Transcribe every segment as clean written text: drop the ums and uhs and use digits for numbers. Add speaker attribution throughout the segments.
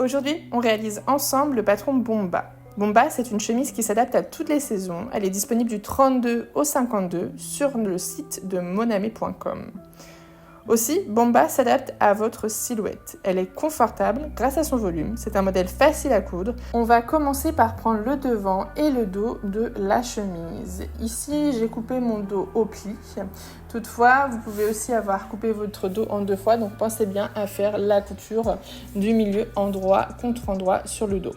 Speaker 1: Aujourd'hui, on réalise ensemble le patron Bomba. Bomba, c'est une chemise qui s'adapte à toutes les saisons. Elle est disponible du 32 au 52 sur le site de moname.com. Aussi, Bomba s'adapte à votre silhouette. Elle est confortable grâce à son volume. C'est un modèle facile à coudre. On va commencer par prendre le devant et le dos de la chemise. Ici, j'ai coupé mon dos au pli. Toutefois, vous pouvez aussi avoir coupé votre dos en 2 fois. Donc, pensez bien à faire la couture du milieu endroit contre endroit sur le dos.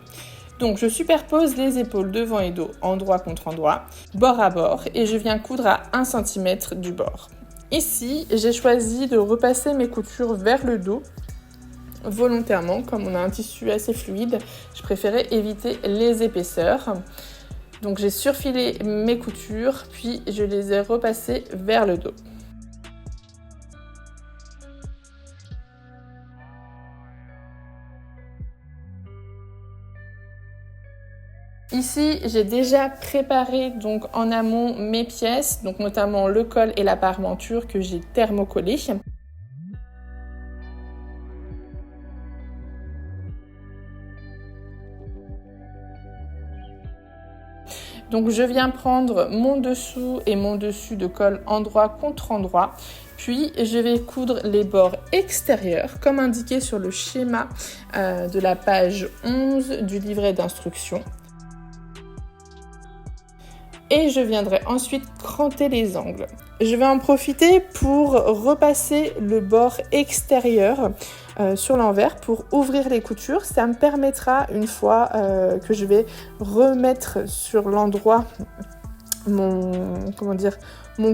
Speaker 1: Donc, je superpose les épaules devant et dos, endroit contre endroit, bord à bord, et je viens coudre à 1 cm du bord. Ici, j'ai choisi de repasser mes coutures vers le dos, volontairement, comme on a un tissu assez fluide, je préférais éviter les épaisseurs. Donc j'ai surfilé mes coutures, puis je les ai repassées vers le dos. Ici, j'ai déjà préparé donc en amont mes pièces, donc notamment le col et la parmenture que j'ai thermocollé. Donc je viens prendre mon dessous et mon dessus de col endroit contre endroit, puis je vais coudre les bords extérieurs comme indiqué sur le schéma de la page 11 du livret d'instructions. Et je viendrai ensuite cranter les angles. Je vais en profiter pour repasser le bord extérieur sur l'envers pour ouvrir les coutures. Ça me permettra, une fois que je vais remettre sur l'endroit mon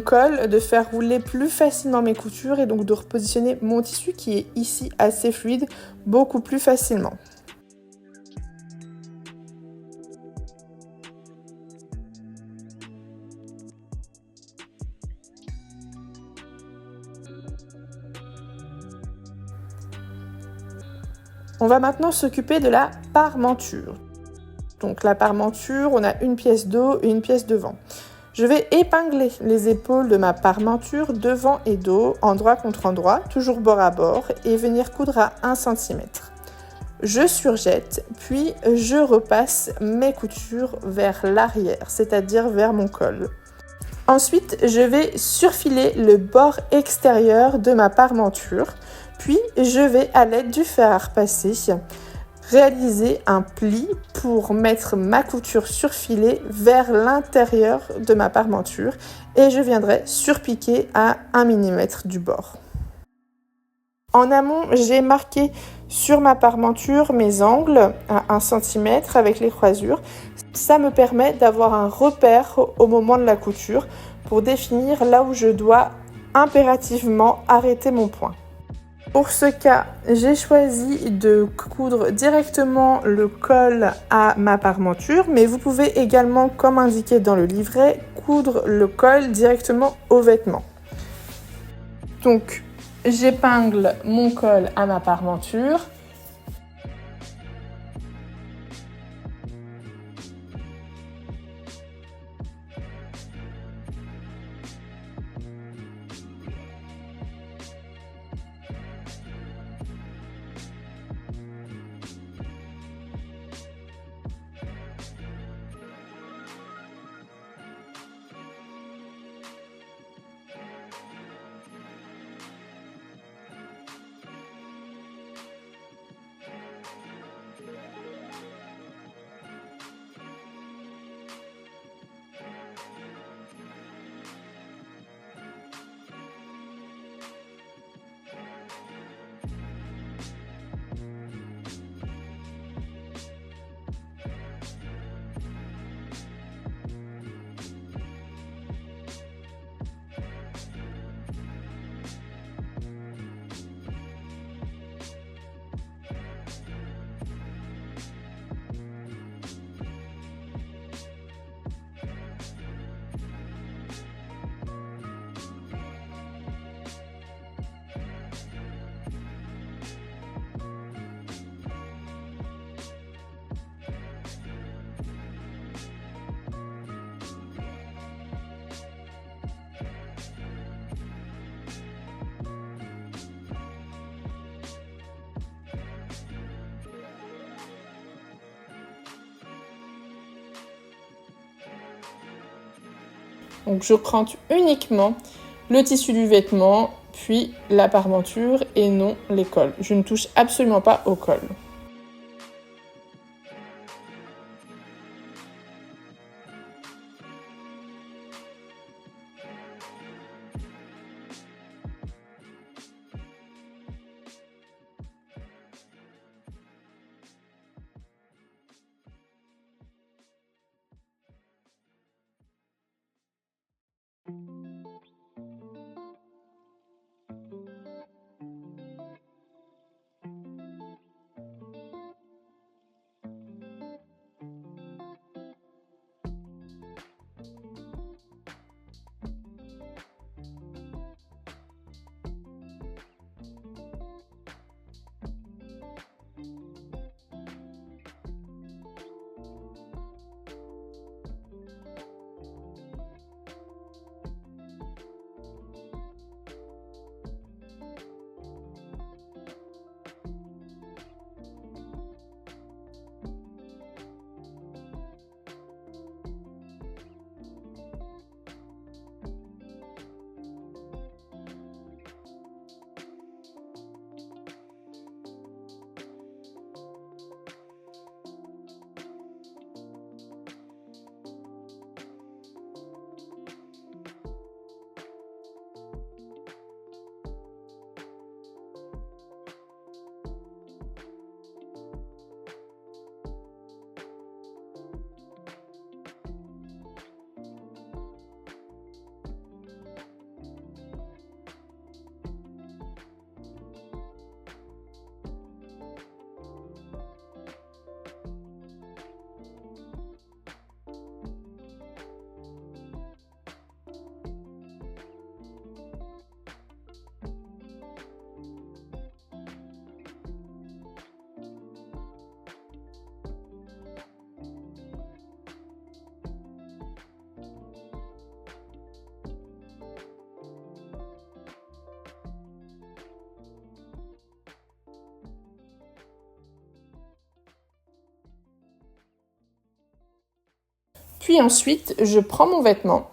Speaker 1: col, de faire rouler plus facilement mes coutures et donc de repositionner mon tissu qui est ici assez fluide beaucoup plus facilement. On va maintenant s'occuper de la parmenture. Donc la parmenture, on a une pièce dos et une pièce devant. Je vais épingler les épaules de ma parmenture devant et dos, endroit contre endroit, toujours bord à bord, et venir coudre à 1 cm. Je surjette, puis je repasse mes coutures vers l'arrière, c'est-à-dire vers mon col. Ensuite, je vais surfiler le bord extérieur de ma parmenture, puis je vais, à l'aide du fer à repasser, réaliser un pli pour mettre ma couture surfilée vers l'intérieur de ma parmenture et je viendrai surpiquer à 1 mm du bord. En amont, j'ai marqué sur ma parmenture mes angles à 1 cm avec les croisures. Ça me permet d'avoir un repère au moment de la couture pour définir là où je dois impérativement arrêter mon point. Pour ce cas, j'ai choisi de coudre directement le col à ma parmenture, mais vous pouvez également, comme indiqué dans le livret, coudre le col directement au vêtement. Donc, j'épingle mon col à ma parmenture. Donc je crante uniquement le tissu du vêtement, puis la parmenture et non les cols. Je ne touche absolument pas au col. Puis ensuite, je prends mon vêtement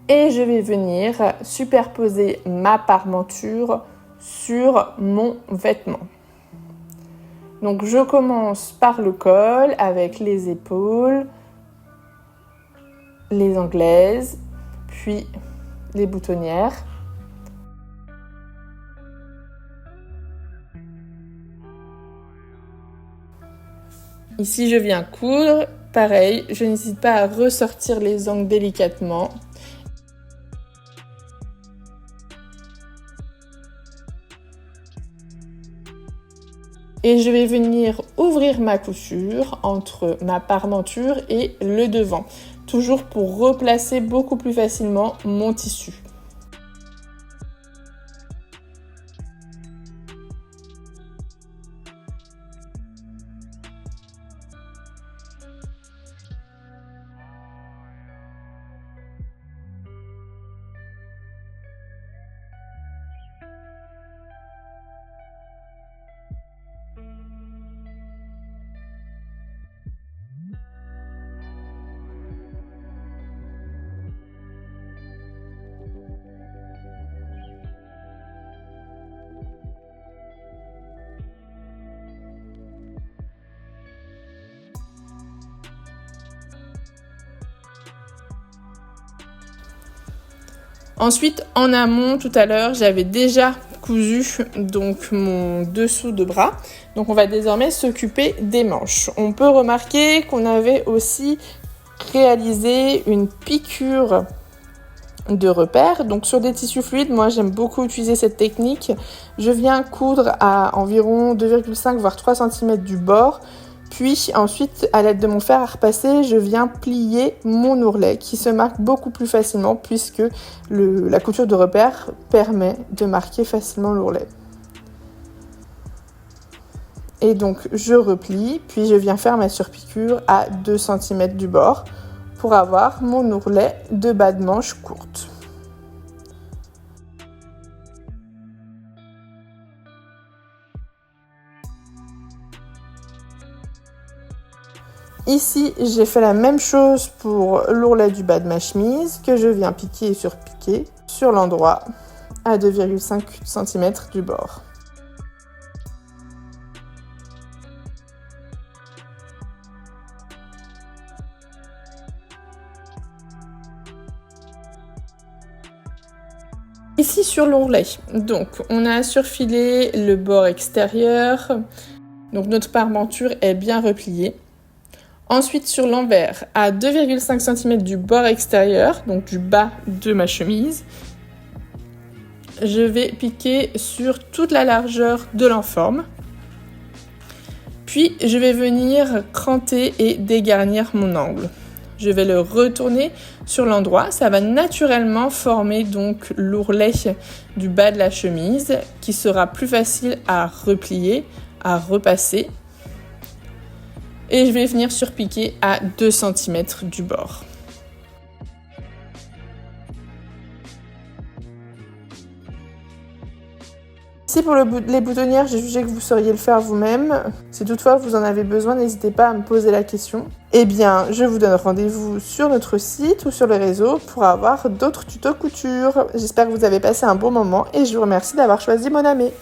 Speaker 1: et je vais venir superposer ma parmenture sur mon vêtement. Donc je commence par le col avec les épaules, les anglaises, puis les boutonnières. Ici, je viens coudre. Pareil, je n'hésite pas à ressortir les angles délicatement. Et je vais venir ouvrir ma couture entre ma parmenture et le devant, toujours pour replacer beaucoup plus facilement mon tissu. Ensuite, en amont, tout à l'heure, j'avais déjà cousu donc mon dessous de bras. Donc on va désormais s'occuper des manches. On peut remarquer qu'on avait aussi réalisé une piqûre de repère. Donc sur des tissus fluides, moi j'aime beaucoup utiliser cette technique. Je viens coudre à environ 2,5 voire 3 cm du bord. Puis ensuite, à l'aide de mon fer à repasser, je viens plier mon ourlet qui se marque beaucoup plus facilement puisque la couture de repère permet de marquer facilement l'ourlet. Et donc je replie, puis je viens faire ma surpiqûre à 2 cm du bord pour avoir mon ourlet de bas de manche courte. Ici, j'ai fait la même chose pour l'ourlet du bas de ma chemise que je viens piquer et surpiquer sur l'endroit à 2,5 cm du bord. Ici sur l'ourlet, donc on a surfilé le bord extérieur, donc notre parmenture est bien repliée. Ensuite sur l'envers, à 2,5 cm du bord extérieur, donc du bas de ma chemise, je vais piquer sur toute la largeur de l'enforme. Puis je vais venir cranter et dégarnir mon angle. Je vais le retourner sur l'endroit, ça va naturellement former donc l'ourlet du bas de la chemise qui sera plus facile à replier, à repasser. Et je vais venir surpiquer à 2 cm du bord. Ici pour les boutonnières, j'ai jugé que vous sauriez le faire vous-même. Si toutefois vous en avez besoin, n'hésitez pas à me poser la question. Eh bien, je vous donne rendez-vous sur notre site ou sur les réseaux pour avoir d'autres tutos couture. J'espère que vous avez passé un bon moment et je vous remercie d'avoir choisi Mon Amé.